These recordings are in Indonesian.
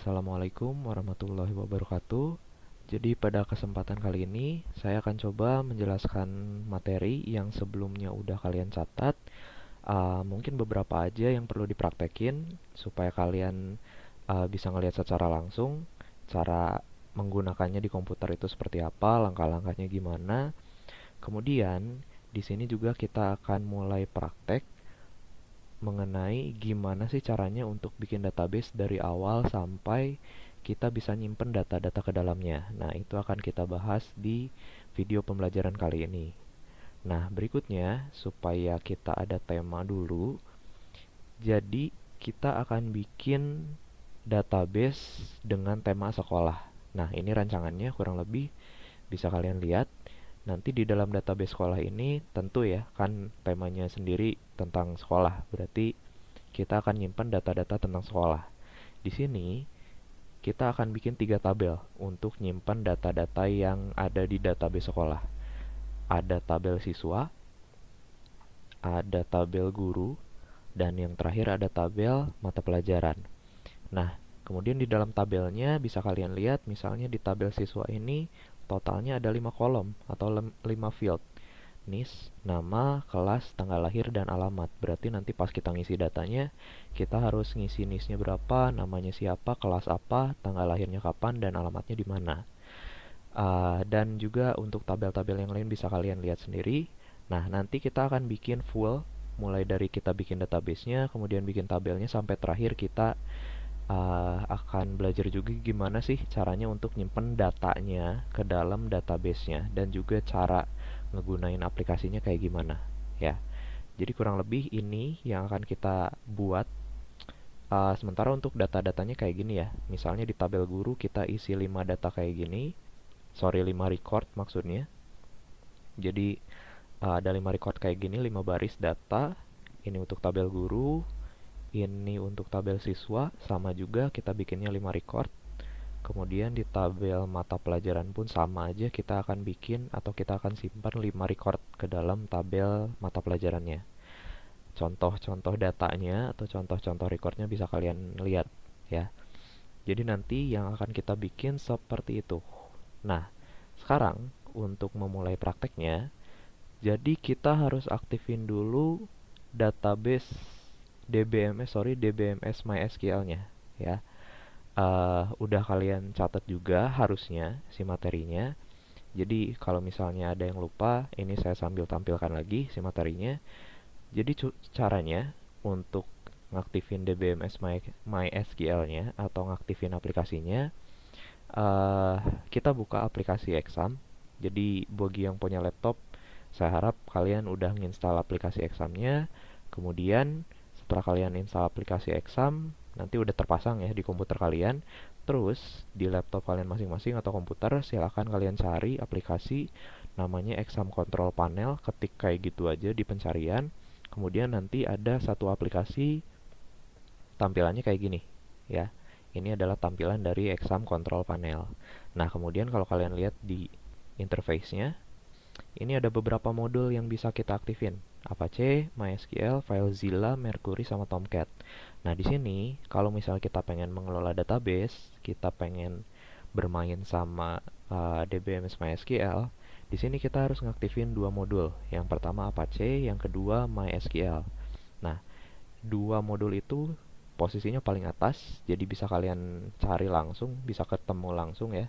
Assalamualaikum warahmatullahi wabarakatuh. Jadi pada kesempatan kali ini saya akan coba menjelaskan materi yang sebelumnya udah kalian catat. Mungkin beberapa aja yang perlu dipraktekin supaya kalian bisa ngelihat secara langsung cara menggunakannya di komputer itu seperti apa, langkah-langkahnya gimana. Kemudian di sini juga kita akan mulai praktek mengenai gimana sih caranya untuk bikin database dari awal sampai kita bisa nyimpen data-data ke dalamnya. Nah, itu akan kita bahas di video pembelajaran kali ini. Nah, berikutnya, supaya kita ada tema dulu, jadi kita akan bikin database dengan tema sekolah. Nah, ini rancangannya kurang lebih bisa kalian lihat. Nanti di dalam database sekolah ini tentu ya, kan temanya sendiri tentang sekolah. Berarti kita akan nyimpan data-data tentang sekolah. Di sini kita akan bikin 3 tabel untuk nyimpan data-data yang ada di database sekolah. Ada tabel siswa, ada tabel guru, dan yang terakhir ada tabel mata pelajaran. Nah, kemudian di dalam tabelnya bisa kalian lihat misalnya di tabel siswa ini totalnya ada 5 kolom atau 5 field. NIS, nama, kelas, tanggal lahir, dan alamat. Berarti nanti pas kita ngisi datanya, kita harus ngisi NIS-nya berapa, namanya siapa, kelas apa, tanggal lahirnya kapan, dan alamatnya di mana. Dan juga untuk tabel-tabel yang lain bisa kalian lihat sendiri. Nah, nanti kita akan bikin full, mulai dari kita bikin database-nya, kemudian bikin tabelnya, sampai terakhir kita akan belajar juga gimana sih caranya untuk nyimpen datanya ke dalam database-nya, dan juga cara ngegunain aplikasinya kayak gimana ya. Jadi kurang lebih ini yang akan kita buat. Sementara untuk data-datanya kayak gini ya. Misalnya di tabel guru kita isi 5 data kayak gini. Sorry, 5 record maksudnya. Jadi ada 5 record kayak gini, 5 baris data. Ini untuk tabel guru, ini untuk tabel siswa, sama juga kita bikinnya 5 record. Kemudian di tabel mata pelajaran pun sama aja, kita akan bikin atau kita akan simpan 5 record ke dalam tabel mata pelajarannya. Contoh-contoh datanya atau contoh-contoh recordnya bisa kalian lihat ya. Jadi nanti yang akan kita bikin seperti itu. Nah, sekarang untuk memulai prakteknya, jadi kita harus aktifin dulu database DBMS MySQL-nya ya. Udah kalian catat juga harusnya si materinya. Jadi kalau misalnya ada yang lupa, ini saya sambil tampilkan lagi si materinya. Jadi caranya untuk ngaktifin DBMS MySQL-nya atau ngaktifin aplikasinya, kita buka aplikasi Exam. Jadi bagi yang punya laptop, saya harap kalian udah nginstal aplikasi Exam-nya. Kemudian setelah kalian install aplikasi Exam, nanti udah terpasang ya di komputer kalian. Terus di laptop kalian masing-masing atau komputer, silahkan kalian cari aplikasi namanya Exam Control Panel. Ketik kayak gitu aja di pencarian. Kemudian nanti ada satu aplikasi tampilannya kayak gini ya. Ini adalah tampilan dari Exam Control Panel. Nah, kemudian kalau kalian lihat di interface-nya, ini ada beberapa modul yang bisa kita aktifin. Apache, MySQL, FileZilla, Mercury, sama Tomcat. Nah, di sini kalau misalnya kita pengen mengelola database, kita pengen bermain sama DBMS MySQL, di sini kita harus ngaktifin dua modul. Yang pertama Apache, yang kedua MySQL. Nah, dua modul itu posisinya paling atas, jadi bisa kalian cari langsung, bisa ketemu langsung ya.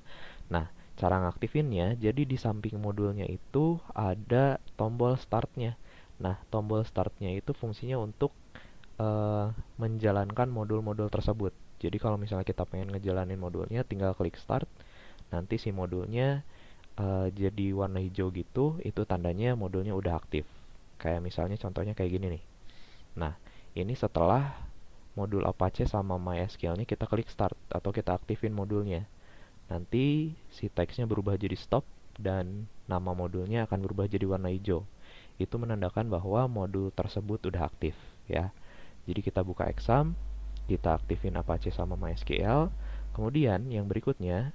Nah, cara ngaktifinnya, jadi di samping modulnya itu ada tombol startnya. Nah, tombol startnya itu fungsinya untuk menjalankan modul-modul tersebut. Jadi kalau misalnya kita pengen ngejalanin modulnya, tinggal klik start. Nanti si modulnya jadi warna hijau gitu, itu tandanya modulnya udah aktif. Kayak misalnya contohnya kayak gini nih. Nah, ini setelah modul Apache sama MySQL-nya kita klik start atau kita aktifin modulnya. Nanti si teksnya berubah jadi stop dan nama modulnya akan berubah jadi warna hijau. Itu menandakan bahwa modul tersebut udah aktif ya. Jadi kita buka Exam, kita aktifin Apache sama MySQL. Kemudian yang berikutnya,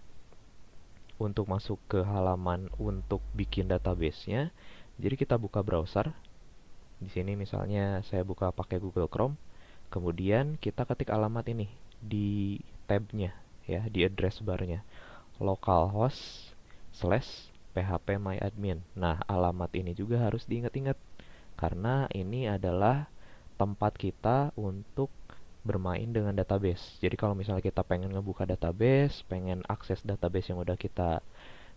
untuk masuk ke halaman untuk bikin database-nya, jadi kita buka browser. Di sini misalnya saya buka pakai Google Chrome. Kemudian kita ketik alamat ini di tab-nya. ya di address barnya localhost slash phpMyAdmin. Nah, alamat ini juga harus diingat-ingat karena ini adalah tempat kita untuk bermain dengan database. Jadi kalau misalnya kita pengen ngebuka database, pengen akses database yang udah kita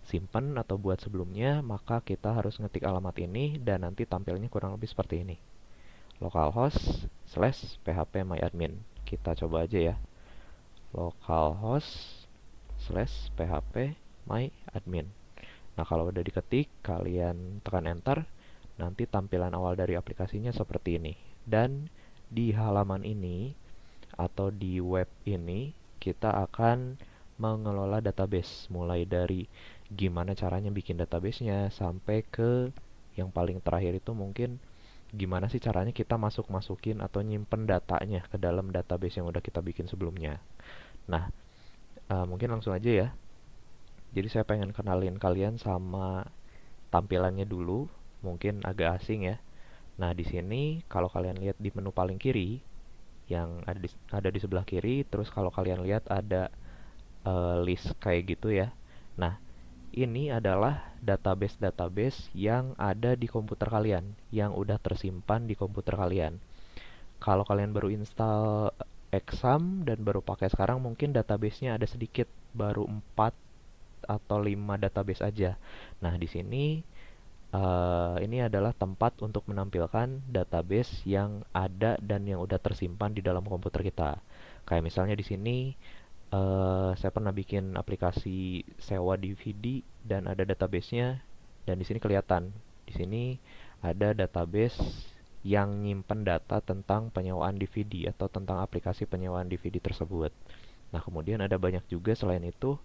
simpan atau buat sebelumnya, maka kita harus ngetik alamat ini dan nanti tampilnya kurang lebih seperti ini. Localhost slash phpMyAdmin. Kita coba aja ya. Localhost slash phpMyAdmin. Nah, kalau udah diketik, kalian tekan enter, nanti tampilan awal dari aplikasinya seperti ini. Dan di halaman ini, atau di web ini, kita akan mengelola database. Mulai dari gimana caranya bikin databasenya, sampai ke yang paling terakhir itu mungkin gimana sih caranya kita masukin atau nyimpen datanya ke dalam database yang udah kita bikin sebelumnya. Nah, mungkin langsung aja ya. Jadi saya pengen kenalin kalian sama tampilannya dulu, mungkin agak asing ya. Nah, di sini kalau kalian lihat di menu paling kiri, yang ada di sebelah kiri, terus kalau kalian lihat ada list kayak gitu ya. Nah, ini adalah database-database yang ada di komputer kalian, yang udah tersimpan di komputer kalian. Kalau kalian baru install Exam dan baru pakai sekarang, mungkin database-nya ada sedikit, baru 4 atau 5 database aja. Nah, di sini ini adalah tempat untuk menampilkan database yang ada dan yang udah tersimpan di dalam komputer kita. Kayak misalnya di sini saya pernah bikin aplikasi sewa DVD dan ada database-nya, dan di sini kelihatan. Di sini ada database yang nyimpen data tentang penyewaan DVD atau tentang aplikasi penyewaan DVD tersebut. Nah, kemudian ada banyak juga selain itu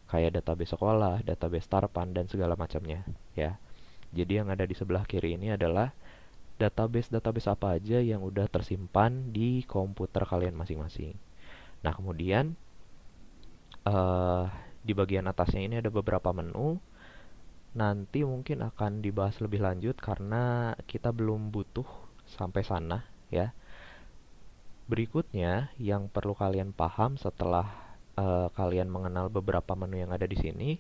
kayak database sekolah, database Tarpan dan segala macamnya, ya. Jadi yang ada di sebelah kiri ini adalah database-database apa aja yang udah tersimpan di komputer kalian masing-masing. Nah, kemudian uh, di bagian atasnya ini ada beberapa menu. Nanti mungkin akan dibahas lebih lanjut karena kita belum butuh sampai sana ya. Berikutnya yang perlu kalian paham setelah kalian mengenal beberapa menu yang ada di sini,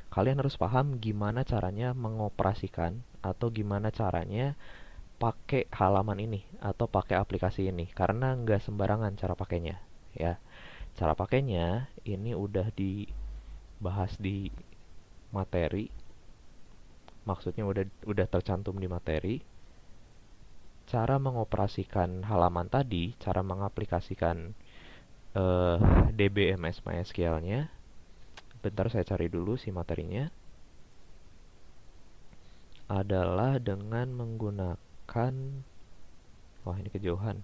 kalian harus paham gimana caranya mengoperasikan atau gimana caranya pakai halaman ini atau pakai aplikasi ini, karena nggak sembarangan cara pakainya ya. Cara pakainya ini udah dibahas di materi, maksudnya udah tercantum di materi. Cara mengoperasikan halaman tadi, cara mengaplikasikan DBMS MySQL-nya. Bentar saya cari dulu si materinya. Adalah dengan menggunakan, wah ini kejauhan.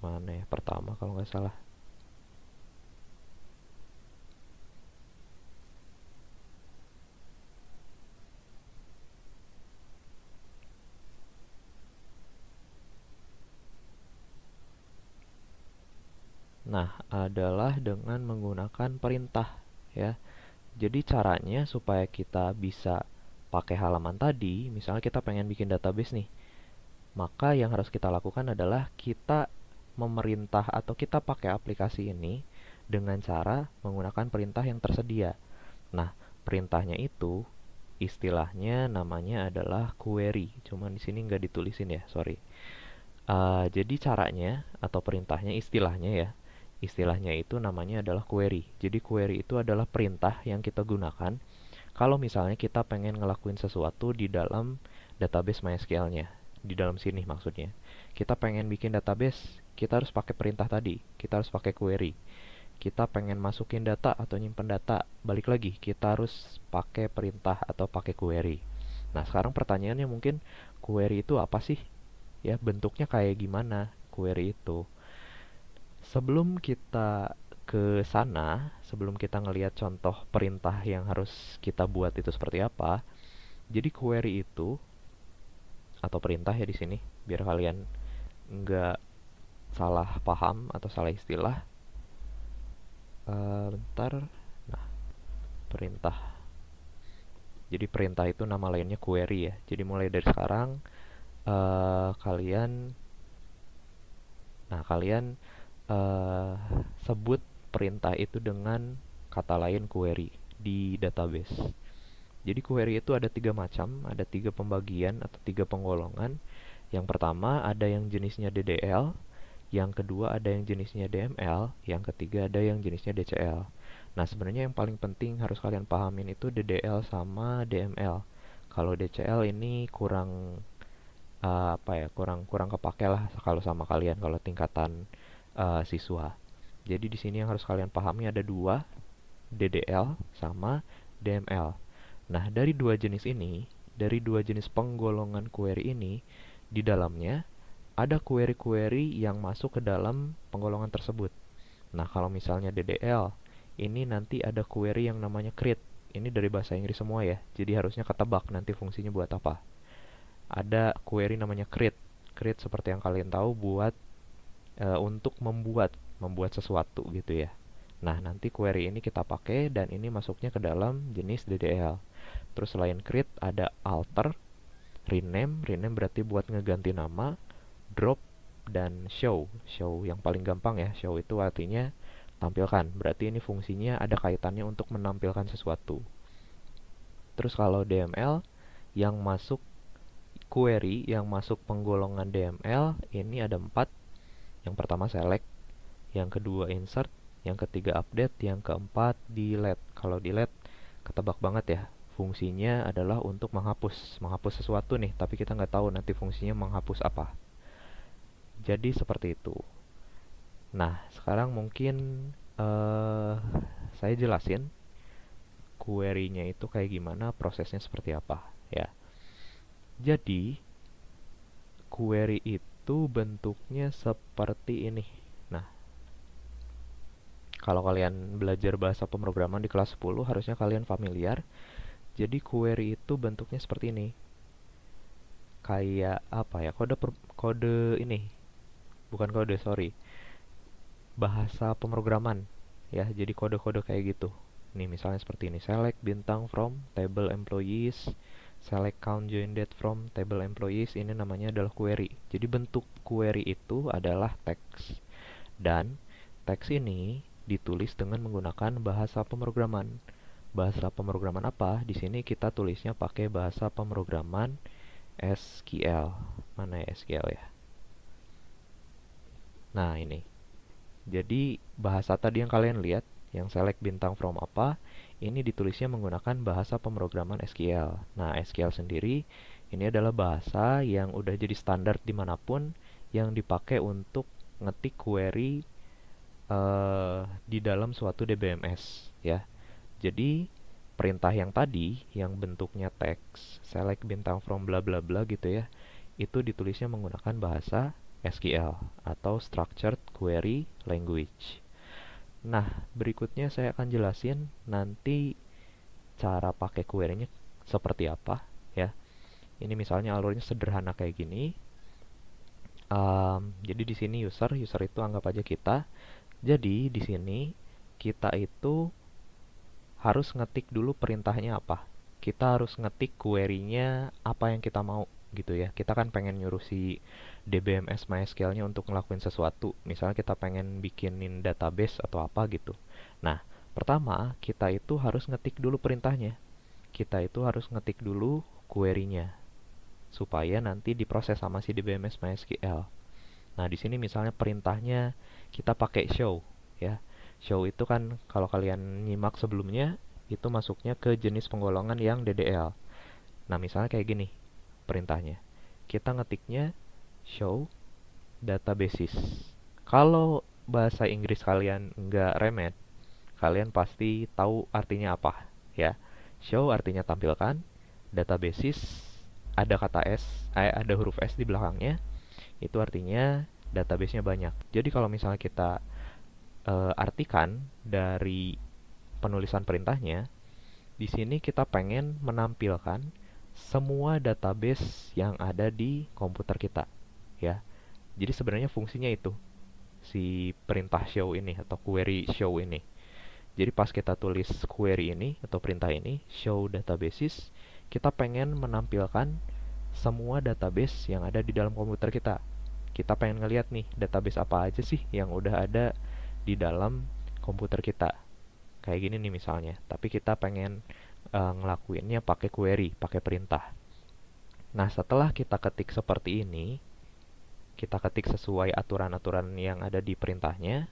Mana ya? Pertama kalau nggak salah. Nah, adalah dengan menggunakan perintah ya. Jadi caranya supaya kita bisa pakai halaman tadi, misalnya kita pengen bikin database nih, maka yang harus kita lakukan adalah kita memerintah atau kita pakai aplikasi ini dengan cara menggunakan perintah yang tersedia. Nah, perintahnya itu istilahnya namanya adalah query. Cuman di sini nggak ditulisin ya, sorry. Jadi caranya atau perintahnya istilahnya ya. Istilahnya itu namanya adalah query. Jadi query itu adalah perintah yang kita gunakan kalau misalnya kita pengen ngelakuin sesuatu di dalam database MySQL-nya. Di dalam sini maksudnya. Kita pengen bikin database, kita harus pakai perintah tadi. Kita harus pakai query. Kita pengen masukin data atau nyimpen data, balik lagi, kita harus pakai perintah atau pakai query. Nah, sekarang pertanyaannya mungkin query itu apa sih? Ya, bentuknya kayak gimana query itu? Sebelum kita ke sana, sebelum kita ngelihat contoh perintah yang harus kita buat itu seperti apa, jadi query itu atau perintah ya di sini, biar kalian nggak salah paham atau salah istilah. Bentar, nah perintah. Jadi perintah itu nama lainnya query ya. Jadi mulai dari sekarang kalian Nah, kalian eh, sebut perintah itu dengan kata lain query di database. Jadi query itu ada tiga macam, ada tiga pembagian atau tiga penggolongan. Yang pertama ada yang jenisnya DDL, yang kedua ada yang jenisnya DML, yang ketiga ada yang jenisnya DCL. Nah, sebenarnya yang paling penting harus kalian pahamin itu DDL sama DML. Kalau DCL ini kurang kurang kurang kepake lah kalau sama kalian kalau tingkatan siswa. Jadi di sini yang harus kalian pahami ada dua, DDL sama DML. Nah, dari dua jenis ini, dari dua jenis penggolongan query ini, di dalamnya ada query-query yang masuk ke dalam penggolongan tersebut. Nah, kalau misalnya DDL, ini nanti ada query yang namanya create. Ini dari bahasa Inggris semua ya, jadi harusnya ketebak nanti fungsinya buat apa. Ada query namanya create. Create seperti yang kalian tahu buat untuk membuat sesuatu gitu ya. Nah, nanti query ini kita pakai dan ini masuknya ke dalam jenis DDL. Terus selain create ada alter, rename, rename berarti buat ngeganti nama, drop, dan show. Show yang paling gampang ya, show itu artinya tampilkan. Berarti ini fungsinya ada kaitannya untuk menampilkan sesuatu. Terus kalau DML yang masuk query yang masuk penggolongan DML ini ada 4. Yang pertama select, yang kedua insert, yang ketiga update, yang keempat delete. Kalau delete ketebak banget ya. Fungsinya adalah untuk menghapus sesuatu nih, tapi kita nggak tahu nanti fungsinya menghapus apa. Jadi seperti itu. Nah, sekarang mungkin uh, saya jelasin query-nya itu kayak gimana, prosesnya seperti apa ya. Jadi, query itu bentuknya seperti ini. Nah, kalau kalian belajar bahasa pemrograman di kelas 10, harusnya kalian familiar. Jadi query itu bentuknya seperti ini. Kayak apa ya? Kode ini. Bukan kode, sorry. Bahasa pemrograman ya. Jadi kode-kode kayak gitu. Nih misalnya seperti ini. Select bintang from table employees. Select count join date from table employees. Ini namanya adalah query. Jadi bentuk query itu adalah teks. Dan teks ini ditulis dengan menggunakan bahasa pemrograman. Bahasa pemrograman apa? Di sini kita tulisnya pakai bahasa pemrograman SQL. Mana ya SQL ya? Nah, ini. Jadi, bahasa tadi yang kalian lihat, yang select bintang from apa, ini ditulisnya menggunakan bahasa pemrograman SQL. Nah, SQL sendiri, ini adalah bahasa yang udah jadi standar dimanapun, yang dipakai untuk ngetik query di dalam suatu DBMS ya. Jadi perintah yang tadi yang bentuknya teks select bintang from bla bla bla gitu ya, itu ditulisnya menggunakan bahasa SQL atau Structured Query Language. Nah, berikutnya saya akan jelasin nanti cara pakai query-nya seperti apa ya. Ini misalnya alurnya sederhana kayak gini. Jadi di sini user itu anggap aja kita. Jadi di sini kita itu harus ngetik dulu perintahnya apa. Kita harus ngetik query-nya apa yang kita mau gitu ya. Kita kan pengen nyuruh si DBMS MySQL-nya untuk ngelakuin sesuatu. Misalnya kita pengen bikinin database atau apa gitu. Nah, pertama kita itu harus ngetik dulu perintahnya. Kita itu harus ngetik dulu query-nya supaya nanti diproses sama si DBMS MySQL. Nah, di sini misalnya perintahnya kita pakai show ya. Show itu kan kalau kalian nyimak sebelumnya itu masuknya ke jenis penggolongan yang DDL. Nah, misalnya kayak gini perintahnya. Kita ngetiknya show databases. Kalau bahasa Inggris kalian nggak remet, kalian pasti tahu artinya apa ya. Show artinya tampilkan, databases ada kata S, ada huruf S di belakangnya. Itu artinya database-nya banyak. Jadi kalau misalnya kita artikan dari penulisan perintahnya, di sini kita pengen menampilkan semua database yang ada di komputer kita, ya. Jadi sebenarnya fungsinya itu si perintah show ini atau query show ini. Jadi pas kita tulis query ini atau perintah ini show databases, kita pengen menampilkan semua database yang ada di dalam komputer kita. Kita pengen ngeliat nih database apa aja sih yang udah ada di dalam komputer kita. Kayak gini nih misalnya. Tapi kita pengen ngelakuinnya pakai query, pakai perintah. Nah, setelah kita ketik seperti ini, kita ketik sesuai aturan-aturan yang ada di perintahnya,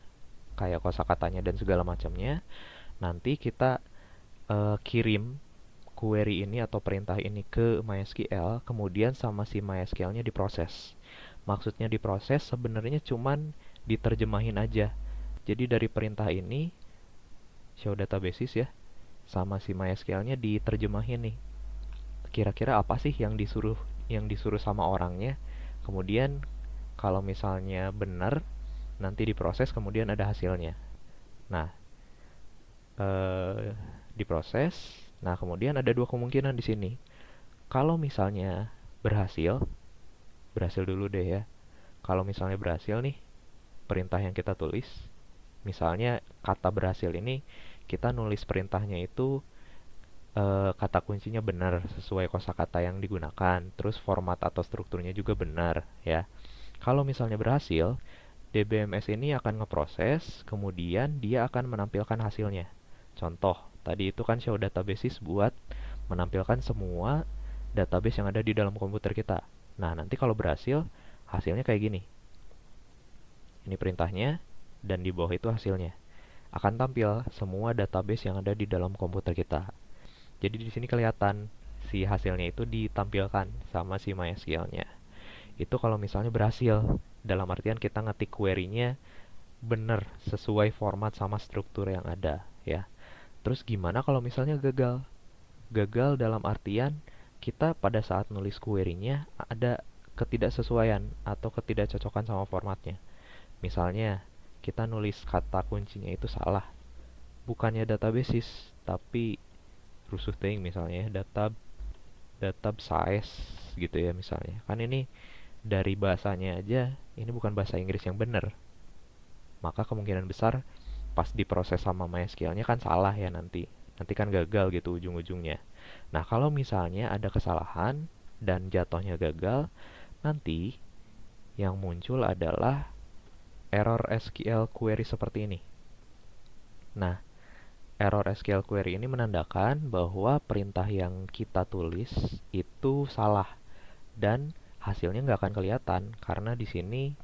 kayak kosakatanya dan segala macamnya. Nanti kita kirim query ini atau perintah ini ke MySQL, kemudian sama si MySQL-nya diproses. Maksudnya diproses sebenarnya cuman diterjemahin aja. Jadi dari perintah ini, show databases ya, sama si MySQL-nya diterjemahin nih. Kira-kira apa sih yang disuruh sama orangnya? Kemudian kalau misalnya benar, nanti diproses kemudian ada hasilnya. Nah, eh, diproses. Nah, kemudian ada dua kemungkinan di sini. Kalau misalnya berhasil, berhasil dulu deh ya. Kalau misalnya berhasil nih, perintah yang kita tulis, misalnya kata berhasil ini, kita nulis perintahnya itu kata kuncinya benar sesuai kosakata yang digunakan, terus format atau strukturnya juga benar ya. Kalau misalnya berhasil, DBMS ini akan ngeproses, kemudian dia akan menampilkan hasilnya. Contoh, tadi itu kan show databases buat menampilkan semua database yang ada di dalam komputer kita. Nah, nanti kalau berhasil, hasilnya kayak gini. Ini perintahnya, dan di bawah itu hasilnya. Akan tampil semua database yang ada di dalam komputer kita. Jadi di sini kelihatan si hasilnya itu ditampilkan sama si MySQL-nya. Itu kalau misalnya berhasil, dalam artian kita ngetik query-nya bener sesuai format sama struktur yang ada ya. Terus gimana kalau misalnya gagal? Gagal dalam artian kita pada saat nulis query-nya ada ketidaksesuaian atau ketidakcocokan sama formatnya. Misalnya kita nulis kata kuncinya itu salah. Bukannya databases, tapi rusuh ting misalnya data size gitu ya misalnya. Kan ini dari bahasanya aja ini bukan bahasa Inggris yang benar. Maka kemungkinan besar pas diproses sama MySQL-nya kan salah ya nanti. Nanti kan gagal gitu ujung-ujungnya. Nah, kalau misalnya ada kesalahan dan jatuhnya gagal, nanti yang muncul adalah error SQL query seperti ini. Nah, error SQL query ini menandakan bahwa perintah yang kita tulis itu salah dan hasilnya nggak akan kelihatan karena di sini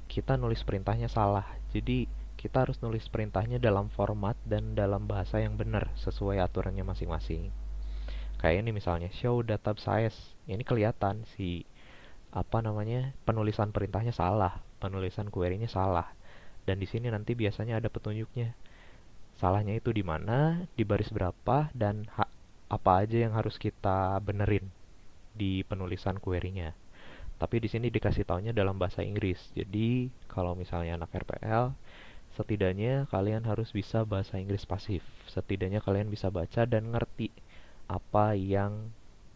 kita nulis perintahnya salah. Jadi kita harus nulis perintahnya dalam format dan dalam bahasa yang benar sesuai aturannya masing-masing. Kayak ini misalnya show data size. Ini kelihatan si penulisan perintahnya salah, penulisan query-nya salah. Dan di sini nanti biasanya ada petunjuknya. Salahnya itu di mana, di baris berapa, dan apa aja yang harus kita benerin di penulisan query-nya. Tapi di sini dikasih taunya dalam bahasa Inggris. Jadi kalau misalnya anak RPL, setidaknya kalian harus bisa bahasa Inggris pasif. Setidaknya kalian bisa baca dan ngerti apa yang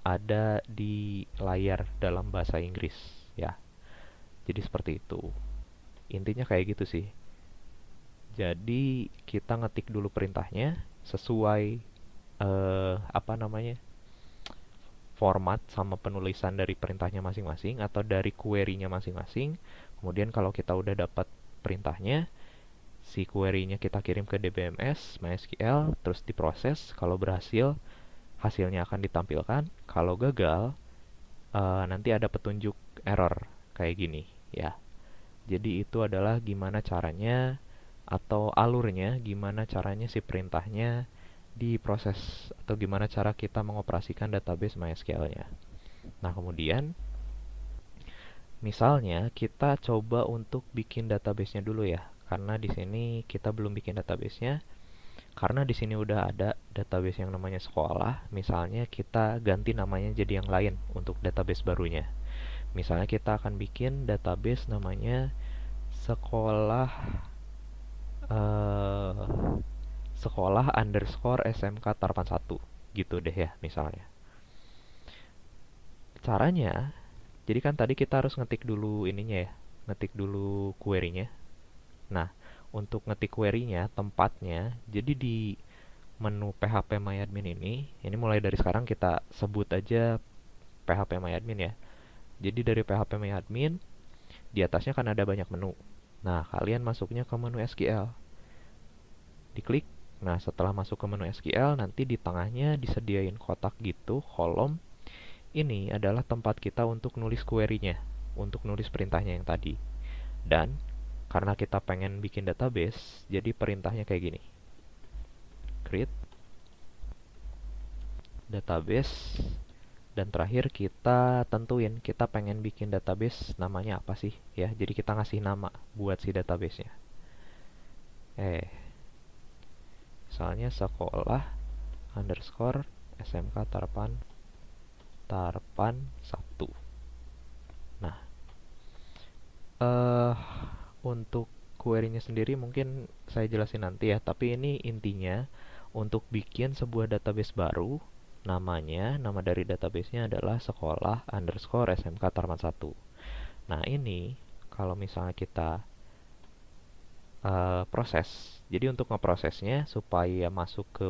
ada di layar dalam bahasa Inggris ya. Jadi seperti itu. Intinya kayak gitu sih. Jadi kita ngetik dulu perintahnya sesuai apa namanya? Format sama penulisan dari perintahnya masing-masing atau dari query-nya masing-masing. Kemudian kalau kita udah dapat perintahnya, si query-nya kita kirim ke DBMS, MySQL, terus diproses. Kalau berhasil, hasilnya akan ditampilkan. Kalau gagal, nanti ada petunjuk error kayak gini ya. Jadi itu adalah gimana caranya atau alurnya, gimana caranya si perintahnya diproses atau gimana cara kita mengoperasikan database MySQL-nya. Nah, kemudian misalnya kita coba untuk bikin database-nya dulu ya. Karena di sini kita belum bikin database-nya. Karena di sini udah ada database yang namanya sekolah, misalnya kita ganti namanya jadi yang lain untuk database barunya. Misalnya kita akan bikin database namanya sekolah eh, sekolah underscore SMK Tarpan 1 gitu deh ya misalnya. Caranya, jadi kan tadi kita harus ngetik dulu ininya ya, ngetik dulu query-nya. Nah, untuk ngetik query-nya, tempatnya, jadi di menu php-myadmin ini mulai dari sekarang kita sebut aja php-myadmin ya. Jadi dari php-myadmin, Di atasnya kan ada banyak menu. Nah, kalian masuknya ke menu SQL. Diklik. Nah, setelah masuk ke menu SQL, nanti di tengahnya disediain kotak gitu, kolom. Ini adalah tempat kita untuk nulis query-nya, untuk nulis perintahnya yang tadi. Dan karena kita pengen bikin database, jadi perintahnya kayak gini. Create database, dan terakhir kita tentuin kita pengen bikin database namanya apa sih ya. Jadi kita ngasih nama buat si database-nya. Misalnya sekolah underscore SMK Tarpan 1. Nah, untuk query-nya sendiri mungkin saya jelasin nanti ya, tapi ini intinya untuk bikin sebuah database baru, nama dari database-nya adalah sekolah underscore SMK Tarpan 1. Nah, ini kalau misalnya kita proses, jadi untuk ngeprosesnya supaya masuk ke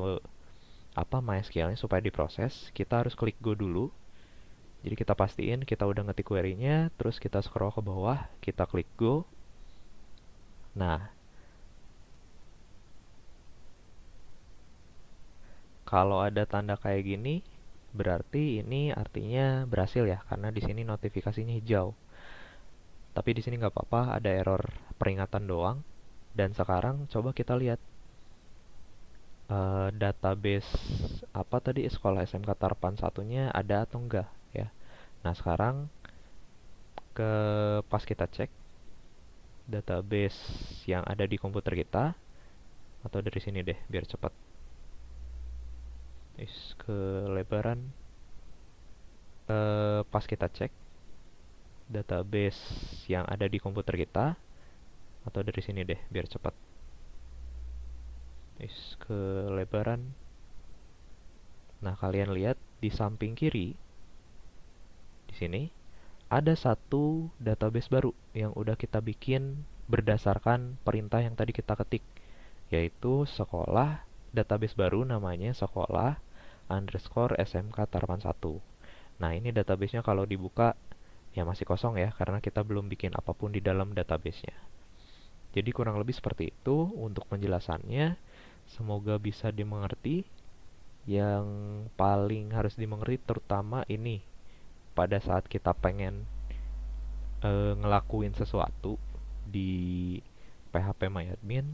MySQL-nya supaya diproses, kita harus klik go dulu. Jadi kita pastiin kita udah ngetik query-nya, terus kita scroll ke bawah, kita klik go. Nah, kalau ada tanda kayak gini, berarti ini artinya berhasil ya, karena di sini notifikasinya hijau. Tapi di sini nggak apa-apa, ada error peringatan doang. Dan sekarang coba kita lihat database apa tadi sekolah SMK Tarpan satunya ada atau enggak ya. Nah, sekarang pas kita cek database yang ada di komputer kita, atau dari sini deh biar cepat. Kelebaran. Pas kita cek database yang ada di komputer kita, atau dari sini deh biar cepat. Kelebaran. Nah, kalian lihat di samping kiri di sini ada satu database baru yang udah kita bikin berdasarkan perintah yang tadi kita ketik, yaitu sekolah, database baru namanya sekolah underscore SMK Tarpan 1. Nah, ini databasenya kalau dibuka ya masih kosong ya, karena kita belum bikin apapun di dalam databasenya. Jadi kurang lebih seperti itu untuk penjelasannya. Semoga bisa dimengerti. Yang paling harus dimengerti terutama ini pada saat kita pengen ngelakuin sesuatu di PHPMyAdmin,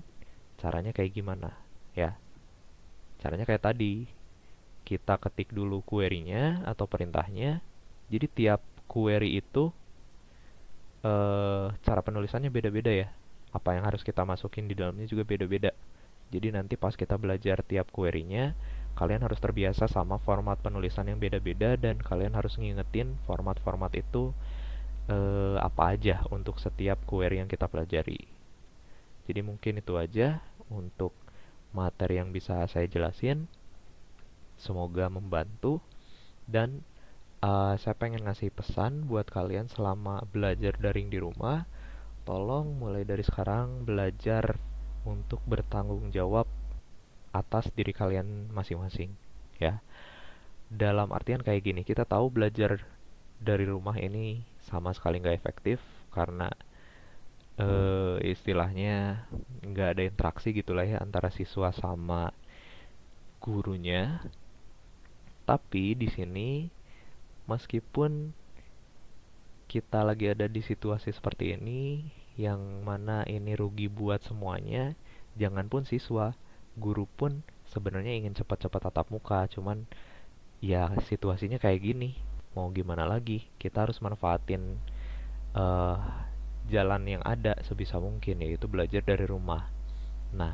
caranya kayak gimana ya. Caranya kayak tadi, kita ketik dulu query-nya atau perintahnya. Jadi tiap query itu cara penulisannya beda-beda ya. Apa yang harus kita masukin di dalamnya juga beda-beda. Jadi nanti pas kita belajar tiap query-nya, kalian harus terbiasa sama format penulisan yang beda-beda, dan kalian harus ngingetin format-format itu apa aja untuk setiap query yang kita pelajari. Jadi mungkin itu aja untuk materi yang bisa saya jelasin. Semoga membantu, dan saya pengen ngasih pesan buat kalian selama belajar daring di rumah. Tolong mulai dari sekarang belajar untuk bertanggung jawab atas diri kalian masing-masing ya. Dalam artian kayak gini, kita tahu belajar dari rumah ini sama sekali nggak efektif karena istilahnya nggak ada interaksi gitulah ya antara siswa sama gurunya. Tapi di sini meskipun kita lagi ada di situasi seperti ini, yang mana ini rugi buat semuanya, jangan pun siswa, guru pun sebenarnya ingin cepat-cepat tatap muka, cuman ya situasinya kayak gini, mau gimana lagi, kita harus manfaatin uh, jalan yang ada sebisa mungkin, yaitu belajar dari rumah. Nah,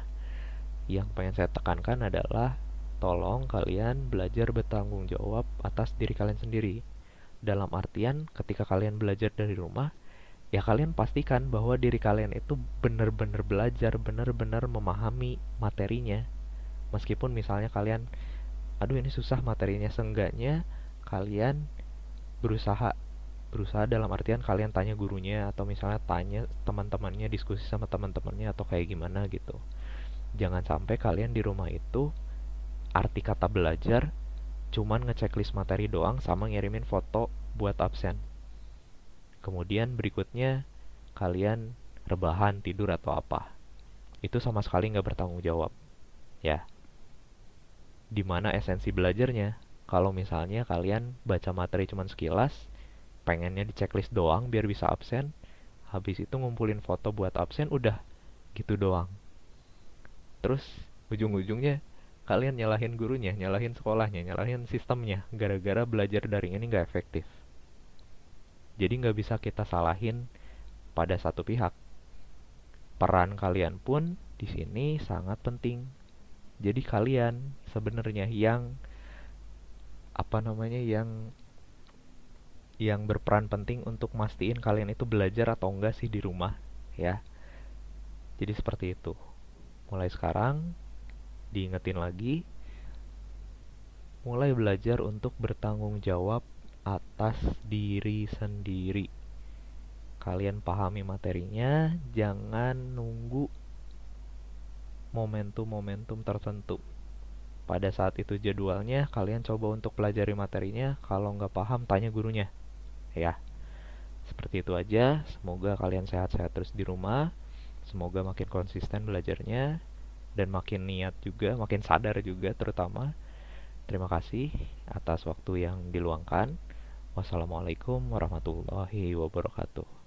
yang pengen saya tekankan adalah tolong kalian belajar bertanggung jawab atas diri kalian sendiri. Dalam artian, ketika kalian belajar dari rumah, ya kalian pastikan bahwa diri kalian itu benar-benar belajar, benar-benar memahami materinya. Meskipun misalnya kalian, aduh ini susah materinya, seenggaknya kalian berusaha. Berusaha dalam artian kalian tanya gurunya, atau misalnya tanya teman-temannya, diskusi sama teman-temannya, atau kayak gimana gitu. Jangan sampai kalian di rumah itu arti kata belajar cuman ngechecklist materi doang sama ngirimin foto buat absen. Kemudian berikutnya kalian rebahan, tidur atau apa. Itu sama sekali nggak bertanggung jawab, ya. Dimana esensi belajarnya? Kalau misalnya kalian baca materi cuma sekilas, pengennya di checklist doang biar bisa absen, habis itu ngumpulin foto buat absen, udah gitu doang. Terus ujung-ujungnya kalian nyalahin gurunya, nyalahin sekolahnya, nyalahin sistemnya, gara-gara belajar daring ini nggak efektif. Jadi nggak bisa kita salahin pada satu pihak. Peran kalian pun di sini sangat penting. Jadi kalian sebenarnya yang apa namanya yang berperan penting untuk mastiin kalian itu belajar atau enggak sih di rumah, ya. Jadi seperti itu. Mulai sekarang diingetin lagi, mulai belajar untuk bertanggung jawab atas diri sendiri. Kalian pahami materinya, jangan nunggu momentum-momentum tertentu. Pada saat itu jadwalnya, kalian coba untuk pelajari materinya. Kalau nggak paham, tanya gurunya. Ya, seperti itu aja. Semoga kalian sehat-sehat terus di rumah. Semoga makin konsisten belajarnya. Dan makin niat juga, makin sadar juga terutama. Terima kasih atas waktu yang diluangkan. Wassalamualaikum warahmatullahi wabarakatuh.